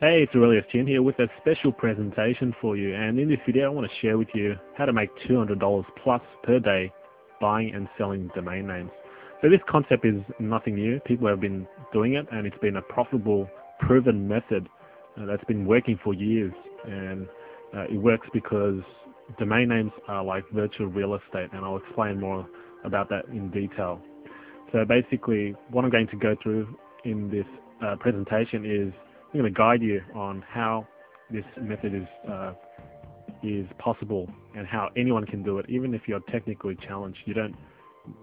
Hey, it's Aurelius Chin here with a special presentation for you, and in this video I want to share with you how to make $200 plus per day buying and selling domain names. So this concept is nothing new. People have been doing it, and it's been a profitable, proven method that's been working for years. And it works because domain names are like virtual real estate, and I'll explain more about that in detail. So basically what I'm going to go through in this presentation is I'm going to guide you on how this method is possible and how anyone can do it. Even if you're technically challenged, you don't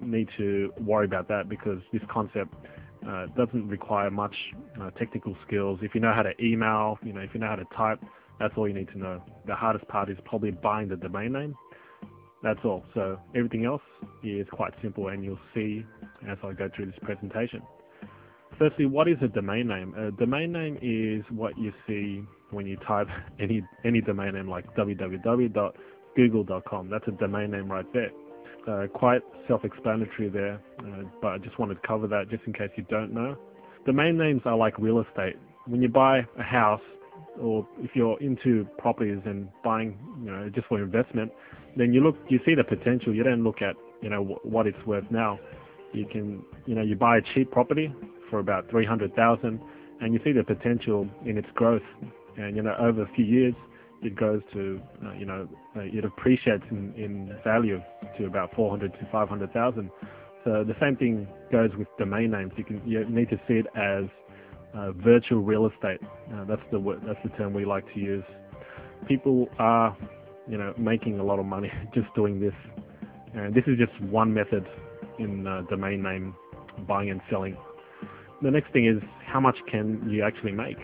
need to worry about that because this concept doesn't require much technical skills. If you know how to email, if you know how to type, that's all you need to know. The hardest part is probably buying the domain name. That's all. So everything else is quite simple, and you'll see as I go through this presentation. Firstly, what is a domain name? A domain name is what you see when you type any domain name like www.google.com. That's a domain name right there. Quite self-explanatory there, but I just wanted to cover that just in case you don't know. Domain names are like real estate. When you buy a house, or if you're into properties and buying, just for investment, then you see the potential. You don't look at, what it's worth now. You buy a cheap property for about $300,000, and you see the potential in its growth, and over a few years it goes to it appreciates in value to about $400,000 to $500,000. So the same thing goes with domain names. You need to see it as virtual real estate. That's the term we like to use. People are making a lot of money just doing this, and this is just one method in domain name buying and selling. The next thing is, how much can you actually make?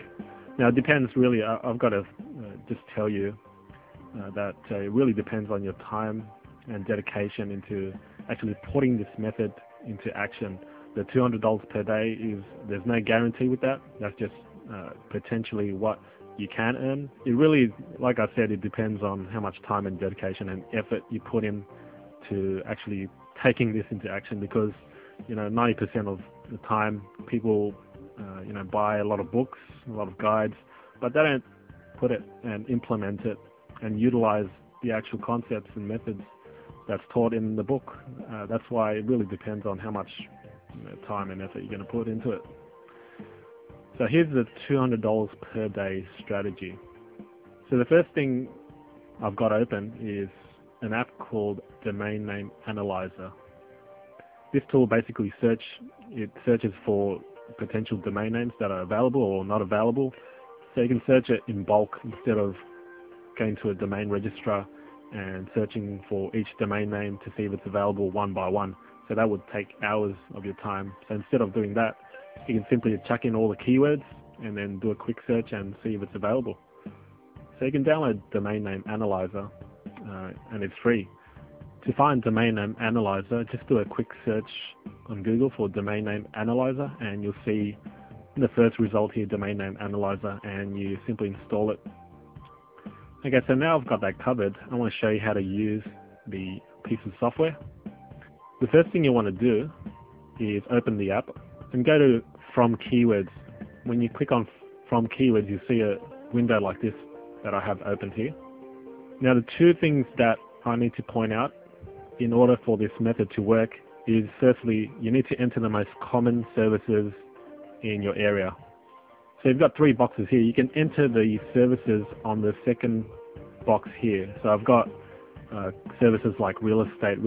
Now it depends really. I've got to just tell you that it really depends on your time and dedication into actually putting this method into action. The $200 per day there's no guarantee with that. That's just potentially what you can earn. It really, like I said, it depends on how much time and dedication and effort you put in to actually taking this into action, because 90% of the time people buy a lot of books, a lot of guides, but they don't put it and implement it and utilize the actual concepts and methods that's taught in the book. That's why it really depends on how much time and effort you're going to put into it. So here's the $200 per day strategy. So the first thing I've got open is an app called Domain Name Analyzer. This tool basically searches for potential domain names that are available or not available. So you can search it in bulk instead of going to a domain registrar and searching for each domain name to see if it's available one by one. So that would take hours of your time. So instead of doing that, you can simply chuck in all the keywords and then do a quick search and see if it's available. So you can download Domain Name Analyzer, and it's free. To find Domain Name Analyzer, just do a quick search on Google for Domain Name Analyzer, and you'll see the first result here, Domain Name Analyzer, and you simply install it. Okay, so now I've got that covered. I want to show you how to use the piece of software. The first thing you want to do is open the app and go to From Keywords. When you click on From Keywords, you see a window like this that I have open here. Now the two things that I need to point out in order for this method to work is, firstly, you need to enter the most common services in your area. So you've got three boxes here. You can enter the services on the second box here. So I've got services like real estate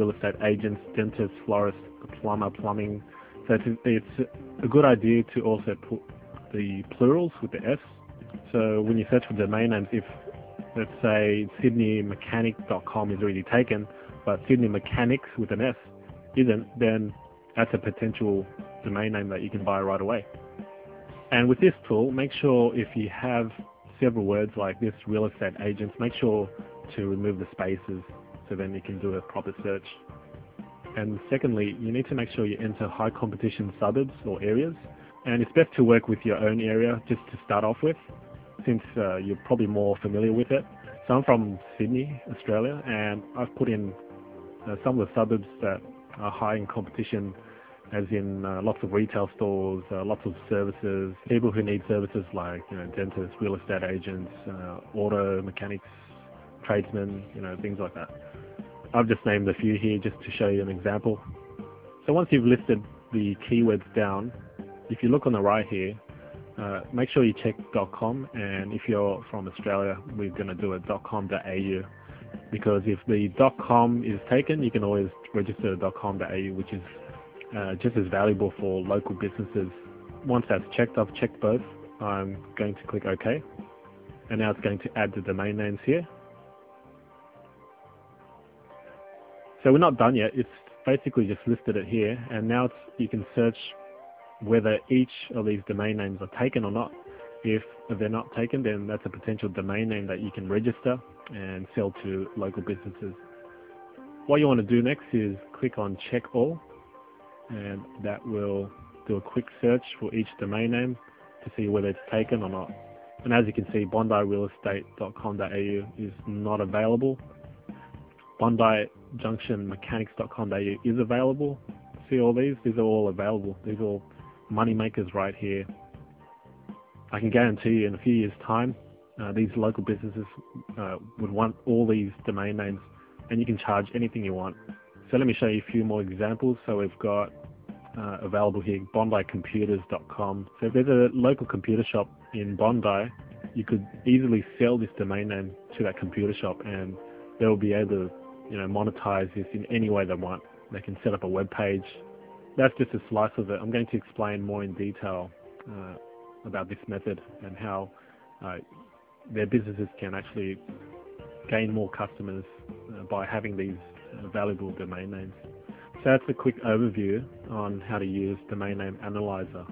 agents, dentists, florists, plumber, plumbing. So it's a good idea to also put the plurals with the S. So when you search for domain names, if let's say sydneymechanic.com is already taken, but Sydney Mechanics with an S isn't, then that's a potential domain name that you can buy right away. And with this tool, make sure if you have several words like this, real estate agents, make sure to remove the spaces so then you can do a proper search. And secondly, you need to make sure you enter high competition suburbs or areas. And it's best to work with your own area just to start off with, since you're probably more familiar with it. So I'm from Sydney, Australia, and I've put in some of the suburbs that are high in competition as in lots of retail stores, lots of services, people who need services like dentists, real estate agents, auto mechanics, tradesmen, things like that. I've just named a few here just to show you an example. So once you've listed the keywords down, if you look on the right here, make sure you check .com, and if you're from Australia, we're going to do a .com.au, because if the .com is taken, you can always register .com.au, which is just as valuable for local businesses. Once that's checked, I've checked both. I'm going to click OK, and now it's going to add the domain names here. So we're not done yet. It's basically just listed it here, and now you can search whether each of these domain names are taken or not. If they're not taken, then that's a potential domain name that you can register and sell to local businesses. What you want to do next is click on check all, and that will do a quick search for each domain name to see whether it's taken or not. And as you can see, BondiRealEstate.com.au is not available. BondiJunctionMechanics.com.au is available. See all these? These are all available. These are all money makers right here. I can guarantee you in a few years' time, these local businesses would want all these domain names, and you can charge anything you want. So let me show you a few more examples. So we've got available here, BondiComputers.com. So if there's a local computer shop in Bondi, you could easily sell this domain name to that computer shop, and they'll be able to monetize this in any way they want. They can set up a web page. That's just a slice of it. I'm going to explain more in detail about this method and how their businesses can actually gain more customers by having these valuable domain names. So that's a quick overview on how to use Domain Name Analyzer.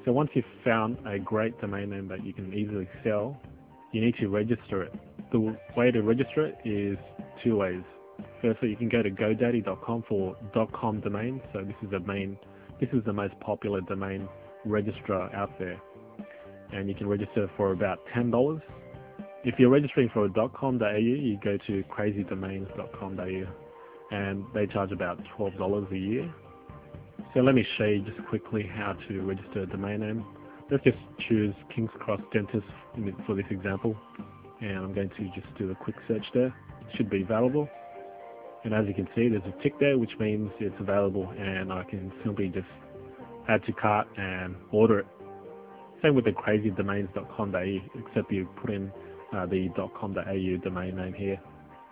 So once you've found a great domain name that you can easily sell, you need to register it. The way to register it is two ways. Firstly, you can go to GoDaddy.com for .com domain. So this is the most popular domain registrar out there, and you can register for about $10. If you're registering for a .com.au, you go to crazydomains.com.au, and they charge about $12 a year. So let me show you just quickly how to register a domain name. Let's just choose King's Cross Dentist for this example, and I'm going to just do a quick search there. It should be available, and as you can see, there's a tick there, which means it's available, and I can simply just add to cart and order it. Same with the crazydomains.com.au, except you put in the .com.au domain name here.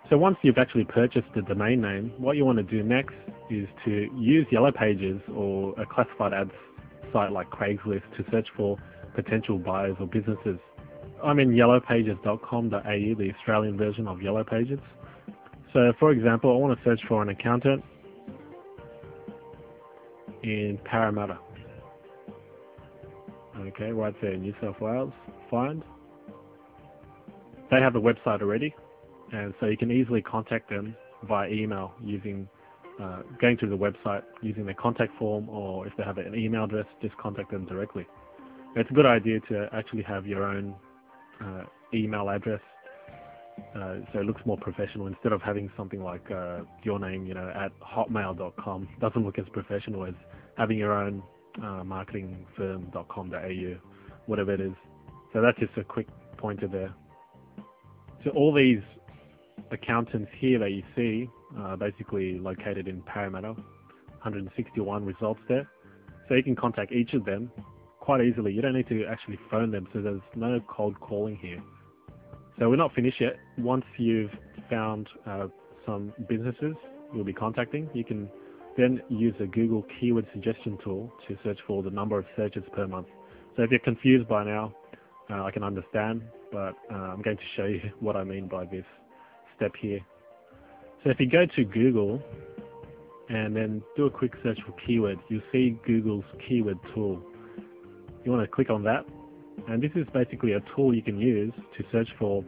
So once you've actually purchased the domain name, what you want to do next is to use Yellow Pages or a classified ads site like Craigslist to search for potential buyers or businesses. I'm in yellowpages.com.au, the Australian version of Yellow Pages. So for example, I want to search for an accountant in Parramatta. Okay, right there in New South Wales. Find. They have a website already, and so you can easily contact them via email using going to the website using their contact form, or if they have an email address, just contact them directly. It's a good idea to actually have your own email address, so it looks more professional instead of having something like your name, at hotmail.com. Doesn't look as professional as having your own marketing firm.com.au, whatever it is. So that's just a quick pointer there. So all these accountants here that you see are basically located in Parramatta, 161 results there. So you can contact each of them quite easily. You don't need to actually phone them, so there's no cold calling here. So we're not finished yet. Once you've found some businesses you'll be contacting, you can then use a Google keyword suggestion tool to search for the number of searches per month. So if you're confused by now, I can understand, but I'm going to show you what I mean by this step here. So if you go to Google and then do a quick search for keywords, you'll see Google's keyword tool. You want to click on that, and this is basically a tool you can use to search for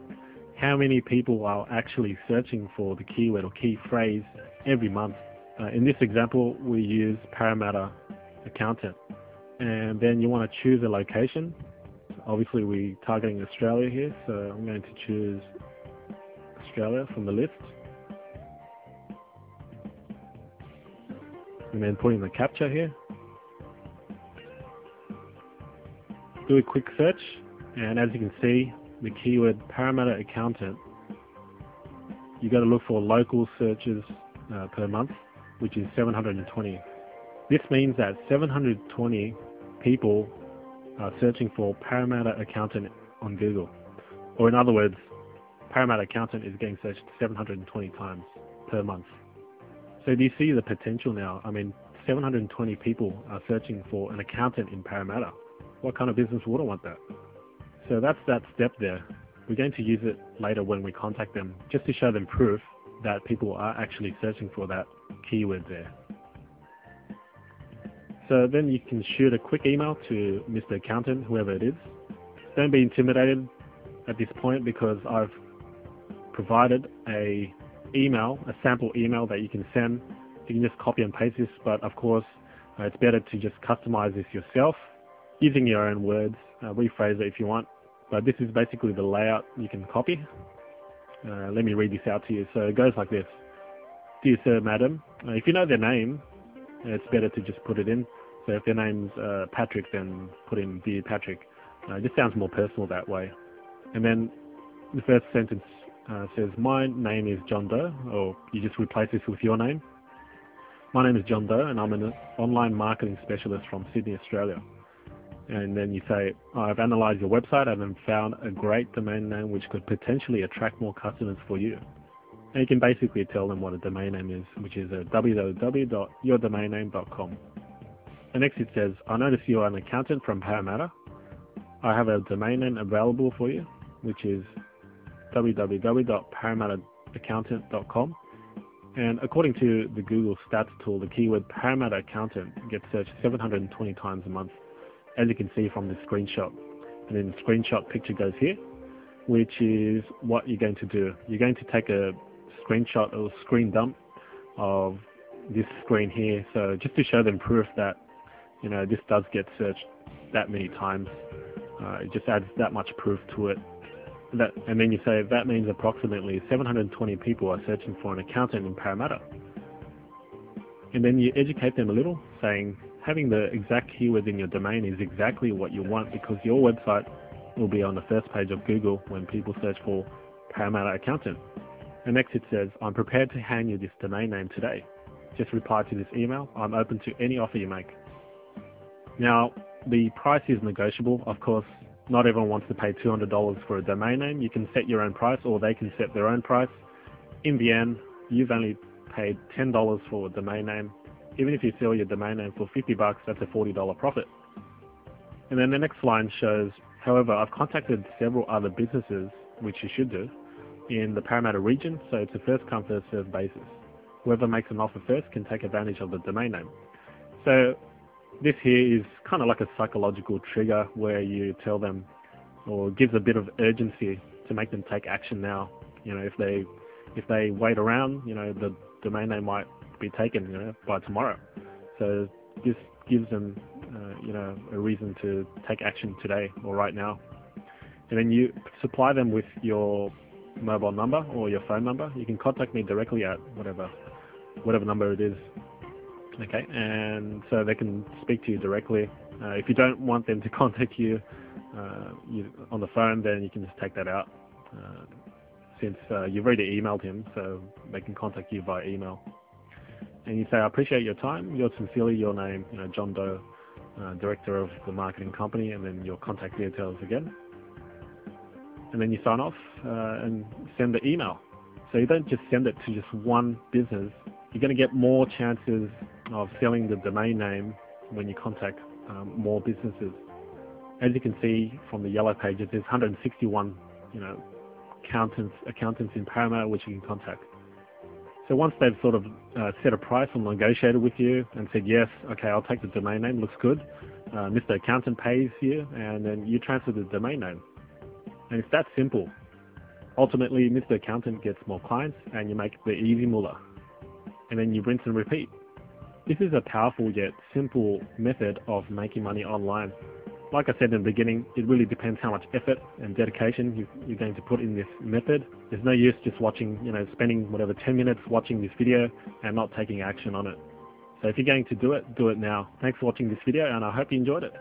how many people are actually searching for the keyword or key phrase every month. In this example, we use Parramatta accountant, and then you want to choose a location. Obviously, we're targeting Australia here, so I'm going to choose Australia from the list. and then put in the captcha here. Do a quick search, and as you can see, the keyword Parramatta accountant, you got to look for local searches per month, which is 720. This means that 720 people are searching for Parramatta accountant on Google. Or in other words, Parramatta accountant is getting searched 720 times per month. So do you see the potential now? I mean, 720 people are searching for an accountant in Parramatta. What kind of business wouldn't want that? So that's that step there. We're going to use it later when we contact them, just to show them proof that people are actually searching for that keyword there. So then you can shoot a quick email to Mr. Accountant, whoever it is. Don't be intimidated at this point, because I've provided a sample email that you can send. You can just copy and paste this, but of course it's better to just customize this yourself using your own words, rephrase it if you want. But this is basically the layout you can copy. Let me read this out to you. So it goes like this. Dear Sir, Madam, if you know their name, it's better to just put it in. So if their name's Patrick, then put in Dear Patrick. It just sounds more personal that way. And then the first sentence says, my name is John Doe, or you just replace this with your name. My name is John Doe, and I'm an online marketing specialist from Sydney, Australia. And then you say, I've analyzed your website and then found a great domain name which could potentially attract more customers for you. And you can basically tell them what a domain name is, which is www.yourdomainname.com. And next it says, I notice you are an accountant from Parramatta. I have a domain name available for you, which is www.parramattaaccountant.com. And according to the Google Stats tool, the keyword Parramatta accountant gets searched 720 times a month, as you can see from the screenshot. And then the screenshot picture goes here, which is what you're going to do. You're going to take a screenshot or screen dump of this screen here, so just to show them proof that, you know, this does get searched that many times. It just adds that much proof to it. And then you say that means approximately 720 people are searching for an accountant in Parramatta. And then you educate them a little, saying having the exact keyword in your domain is exactly what you want, because your website will be on the first page of Google when people search for Parramatta accountant. And next it says, I'm prepared to hand you this domain name today. Just reply to this email. I'm open to any offer you make. Now, the price is negotiable. Of course, not everyone wants to pay $200 for a domain name. You can set your own price, or they can set their own price. In the end, you've only paid $10 for a domain name. Even if you sell your domain name for $50, that's a $40 profit. And then the next line shows, however, I've contacted several other businesses, which you should do, in the Parramatta region, so it's a first come, first served basis. Whoever makes an offer first can take advantage of the domain name. So this here is kind of like a psychological trigger where you tell them, or gives a bit of urgency to make them take action now. You know, if they wait around, you know, the domain name might be taken, you know, by tomorrow. So this gives them, you know, a reason to take action today or right now. And then you supply them with your mobile number or your phone number. You can contact me directly at whatever number it is. Okay, and so they can speak to you directly. If you don't want them to contact you, on the phone, then you can just take that out, since you've already emailed him, so they can contact you via email. And you say, I appreciate your time. Yours sincerely, your name, you know, John Doe, director of the marketing company, and then your contact details again. And then you sign off and send the email. So you don't just send it to just one business. You're going to get more chances of selling the domain name when you contact more businesses. As you can see from the yellow pages, there's 161, you know, accountants in Parramatta which you can contact. So once they've sort of set a price or negotiated with you and said, yes, okay, I'll take the domain name, looks good, Mr. Accountant pays you, and then you transfer the domain name. And it's that simple. Ultimately, Mr. Accountant gets more clients and you make the easy moolah. And then you rinse and repeat. This is a powerful yet simple method of making money online. Like I said in the beginning, it really depends how much effort and dedication you're going to put in this method. There's no use just watching, you know, spending whatever 10 minutes watching this video and not taking action on it. So if you're going to do it now. Thanks for watching this video, and I hope you enjoyed it.